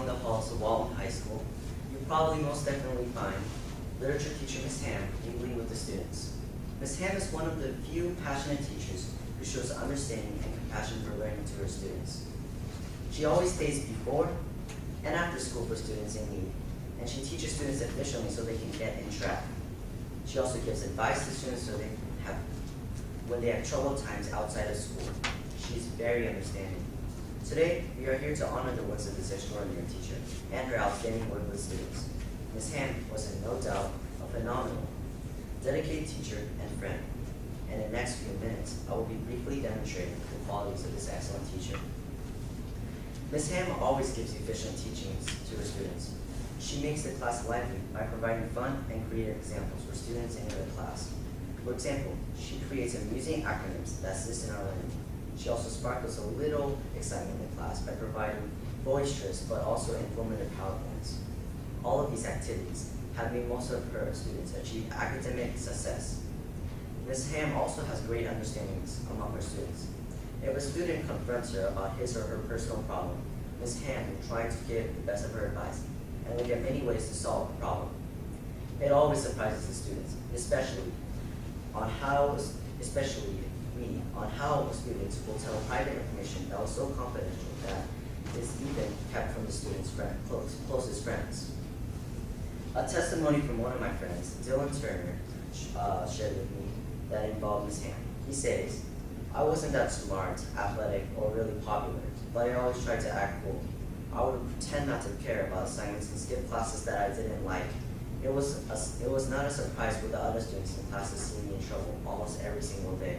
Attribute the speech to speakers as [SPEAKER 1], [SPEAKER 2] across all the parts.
[SPEAKER 1] along the halls of Walton High School, you'll probably most definitely find literature teacher Miss Ham mingling with the students. Miss Ham is one of the few passionate teachers who shows understanding and compassion for learning to her students. She always stays before and after school for students in need, and she teaches students efficiently so they can get in track. She also gives advice to students when they have troubled times outside of school. She's very understanding. Today, we are here to honor the works of this extraordinary teacher and her outstanding work with students. Ms. Ham was in no doubt a phenomenal, dedicated teacher and friend. And in the next few minutes, I will be briefly demonstrating the qualities of this excellent teacher. Ms. Ham always gives efficient teachings to her students. She makes the class lively by providing fun and creative examples for students in her class. For example, she creates amusing acronyms that assist in our learning. She also sparkles a little excitement in class by providing boisterous but also informative PowerPoints. All of these activities have made most of her students achieve academic success. Ms. Ham also has great understandings among her students. If a student confronts her about his or her personal problem, Ms. Ham will try to give the best of her advice and look at many ways to solve the problem. It always surprises the students, especially me, on how students will tell private information that was so confidential that is even kept from the students' closest friends. A testimony from one of my friends, Dylan Turner, shared with me that involved Ms. Ham. He says, "I wasn't that smart, athletic, or really popular, but I always tried to act cool. I would pretend not to care about assignments and skip classes that I didn't like. It was not a surprise for the other students in class to see me in trouble almost every single day.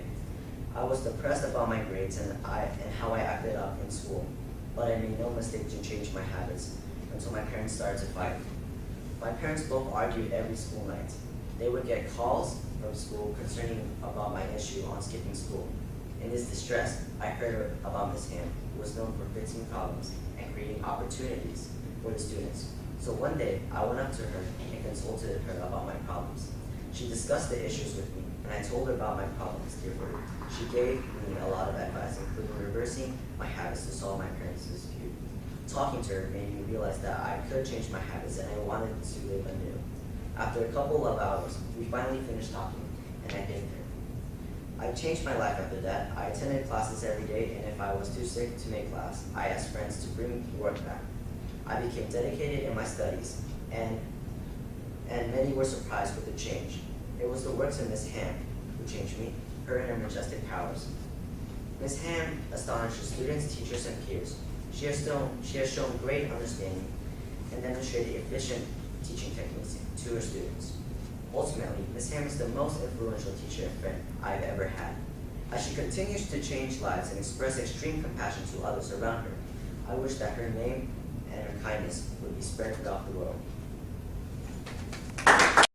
[SPEAKER 1] I was depressed about my grades and how I acted up in school, but I made no mistake to change my habits until my parents started to fight. My parents both argued every school night. They would get calls from school concerning about my issue on skipping school. In this distress, I heard about Ms. Ham, who was known for fixing problems and creating opportunities for the students. So one day, I went up to her and consulted her about my problems. She discussed the issues with me, and I told her about my problems to her. She gave me a lot of advice, including reversing my habits to solve my parents' dispute. Talking to her made me realize that I could change my habits and I wanted to live anew. After a couple of hours, we finally finished talking, and I thanked her. I changed my life after that. I attended classes every day, and if I was too sick to make class, I asked friends to bring work back. I became dedicated in my studies, and many were surprised with the change. It was the works of Ms. Ham who changed me, her and her majestic powers. Ms. Ham astonishes students, teachers, and peers. She has shown great understanding and demonstrated efficient teaching techniques to her students. Ultimately, Ms. Ham is the most influential teacher and friend I've ever had. As she continues to change lives and express extreme compassion to others around her, I wish that her name and her kindness would be spread throughout the world.